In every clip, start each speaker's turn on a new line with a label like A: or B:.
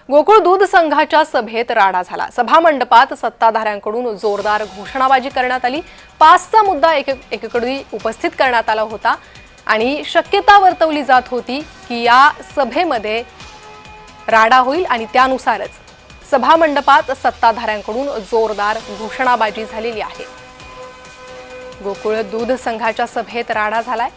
A: गोकुळ दूध संघाच्या सभेत राडा झाला। सभा मंडपात सत्ताधाऱ्यांकडून जोरदार घोषणाबाजी करण्यात आली। 5चा मुद्दा एकीकडे उपस्थित करण्यात आला होता आणि शक्यता वर्तवली जात होती की या सभेमध्ये राडा होईल आणि त्यानुसारच सभा मंडपात सत्ताधाऱ्यांकडून जोरदार घोषणाबाजी झालेली आहे। गोकुळ दूध संघाच्या सभेत राडा झालाय।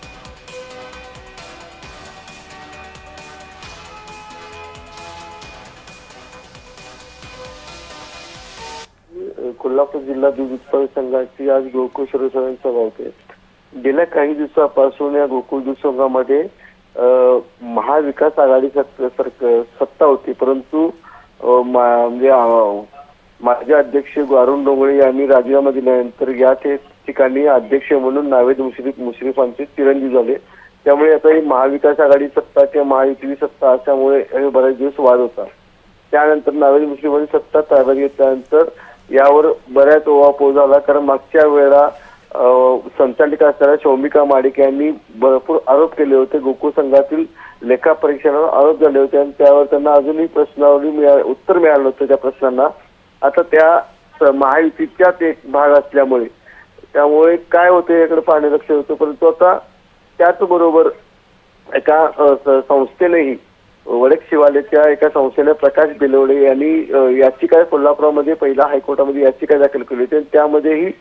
B: कोल्हापूर जिल्हा दूध उत्पादक संघाची आज गोकुळ सर्वसाधारण सभा होते। गेल्या काही दिवसापासून या गोकुळ दूध संघामध्ये महाविकास आघाडी सत्ता होती, परंतु म्हणजे माजी अध्यक्ष अरुण डोंगरे यांनी राजीनामा दिल्यानंतर या ठिकाणी अध्यक्ष म्हणून नावेद मुश्रीफांचे चिरंजीव झाले। त्यामुळे आता ही महाविकास आघाडी सत्ता किंवा महायुती सत्ता असल्यामुळे बरेच दिवस वाद होता। त्यानंतर नावेद मुश्रीफांनी सत्ता ताब्यात घेतल्यानंतर यावर बऱ्याच ओवापोह झाला, कारण मागच्या वेळा संचालिका असणाऱ्या शौमिका माडिक यांनी भरपूर आरोप केले होते। गोकुळ संघातील लेखा परीक्षणावर आरोप झाले होते आणि त्यावर त्यांना अजूनही उत्तर मिळालं नव्हतं त्या प्रश्नांना। आता त्या महायुतीच्याच एक भाग असल्यामुळे त्यामुळे काय होते याकडे पाहणे लक्ष होतं, परंतु आता त्याचबरोबर एका संस्थेनेही वडक शिवालयाच्या एका संस्थेने प्रकाश बेलवडे यांनी याचिका कोल्हापुरामध्ये पहिला हायकोर्टामध्ये याचिका दाखल केली होती। त्यामध्येही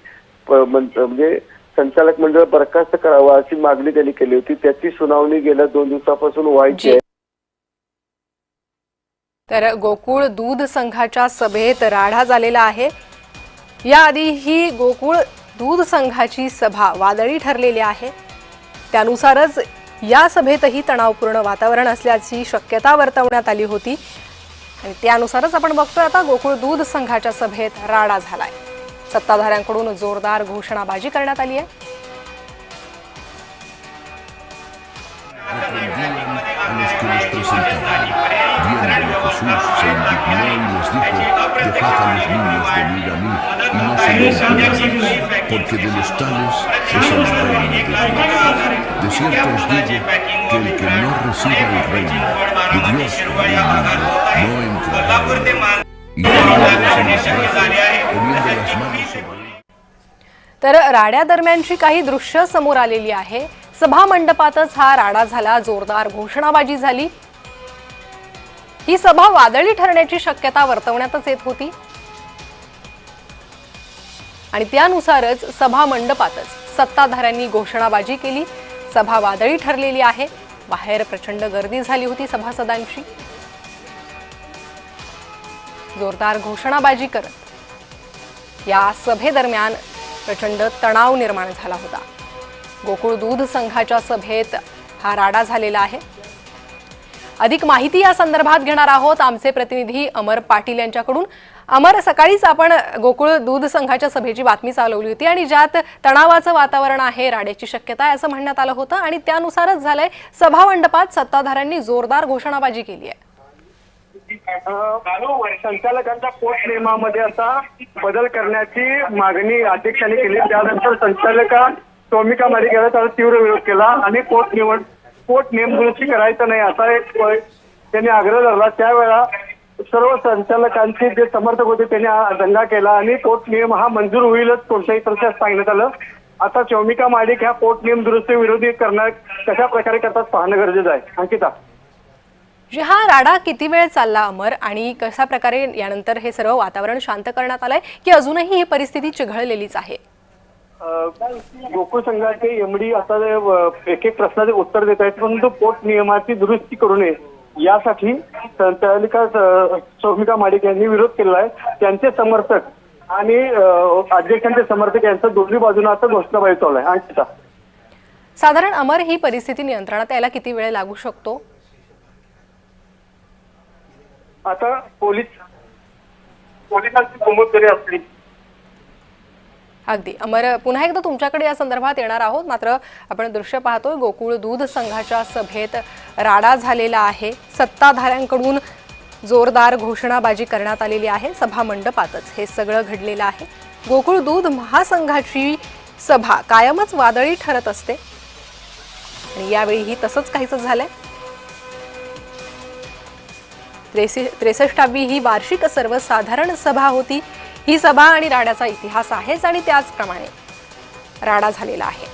B: म्हणजे संचालक मंडळ बरखास्त करावा अशी मागणी त्यांनी केली होती। त्याची सुनावणी गेल्या 2 दिवसापासून व्हायची आहे।
A: तर गोकुळ दूध संघाच्या सभेत राडा झालेला आहे। याआधी ही गोकुळ दूध संघाची सभा वादळी ठरलेली आहे। त्यानुसारच या सभेतही तणावपूर्ण वातावरण असल्याची शक्यता वर्तवण्यात आली होती आणि त्यानुसारच आपण बघतोय आता गोकुळ दूध संघाच्या सभेत राडा झालाय। सत्ताधाऱ्यांकडून जोरदार घोषणाबाजी करण्यात आली आहे। तर राड्या दरम्यानची काही दृश्य समोर आलेली आहे। सभा मंडपातच हा राडा झाला, जोरदार घोषणाबाजी झाली। ही सभा वादळी ठरण्याची शक्यता वर्तवण्यातच येत होती आणि त्यानुसारच सभा मंडपातच सत्ताधाऱ्यांनी घोषणाबाजी केली। सभा वादळी ठरलेली आहे। बाहेर प्रचंड गर्दी झाली होती सभासदांची। जोरदार घोषणाबाजी करत या सभेदरम्यान प्रचंड तणाव निर्माण झाला होता। गोकुळ दूध संघाच्या सभेत हा राडा झालेला आहे। अधिक माहिती या संदर्भात घेणार आहोत आमचे प्रतिनिधी अमर पाटील यांच्याकडून। अमर, सकाळीच आपण गोकुळ दूध संघाच्या सभेची बातमी चालवली होती आणि ज्यात तणावाचं वातावरण आहे, राड्याची शक्यता आहे असं म्हणण्यात आलं होतं आणि त्यानुसारच झालंय। सभा मंडपात सत्ताधाऱ्यांनी जोरदार घोषणाबाजी केली आहे।
C: संचालकांच्या पोस्ट नियमामध्ये आता बदल करण्याची मागणी अध्यक्षांनी केली। त्यानंतर संचालका शौमिका माडिक यांनी त्याला तीव्र विरोध केला आणि पोट नियम दुरुस्ती करायचं नाही असा एक त्यांनी आग्रह धरला। त्यावेळा सर्व संचालकांचे जे समर्थक होते त्यांनी दंगा केला आणि पोट नियम हा मंजूर होईलच कोणत्याही तर्फे सांगण्यात आलं। आता शौमिका माडिक ह्या पोट नियम दुरुस्ती विरोधी करणार कशा प्रकारे करतात पाहणं गरजेचं आहे। अंकिता,
A: हा राडा किती वेळ चालला अमर, आणि कशा प्रकारे यानंतर हे सर्व वातावरण शांत करण्यात आलंय की अजूनही ही परिस्थिती चिघळलेलीच आहे?
C: गोकुळ संघाचे एमडी आता एक एक प्रश्नाचे उत्तर देत आहेत, परंतु पोट नियमाची दुरुस्ती करू नये यासाठी संचालिका शौमिका माडिक यांनी विरोध केला आहे। त्यांचे समर्थक आणि अध्यक्षांचे समर्थक यांचं दोन्ही बाजूने आता घोषणाबाजी चालू आहे। अंकिता,
A: साधारण अमर, ही परिस्थिती नियंत्रणात यायला किती वेळ लागू शकतो?
C: आता पोलिसांची कुमक जरी असली।
A: अगदी अमर, पुन्हा एकदा तुमच्याकडे या संदर्भात येणार आहोत। मात्र आपण दृश्य पाहतोय गोकुळ दूध संघाच्या सभेत राडा झालेला आहे। सत्ताधाऱ्यांकडून जोरदार घोषणाबाजी करण्यात आलेली आहे। सभा मंडपातच हे सगळं घडलेलं आहे। गोकुळ दूध महासंघाची सभा कायमच वादळी ठरत असते आणि यावेळीही तसंच काहीच झालंय। 63वी ही वार्षिक सर्वसाधारण सभा होती. ही सभा आणि राड्याचा इतिहास आहेच आणि त्याचप्रमाणे राडा झालेला आहे.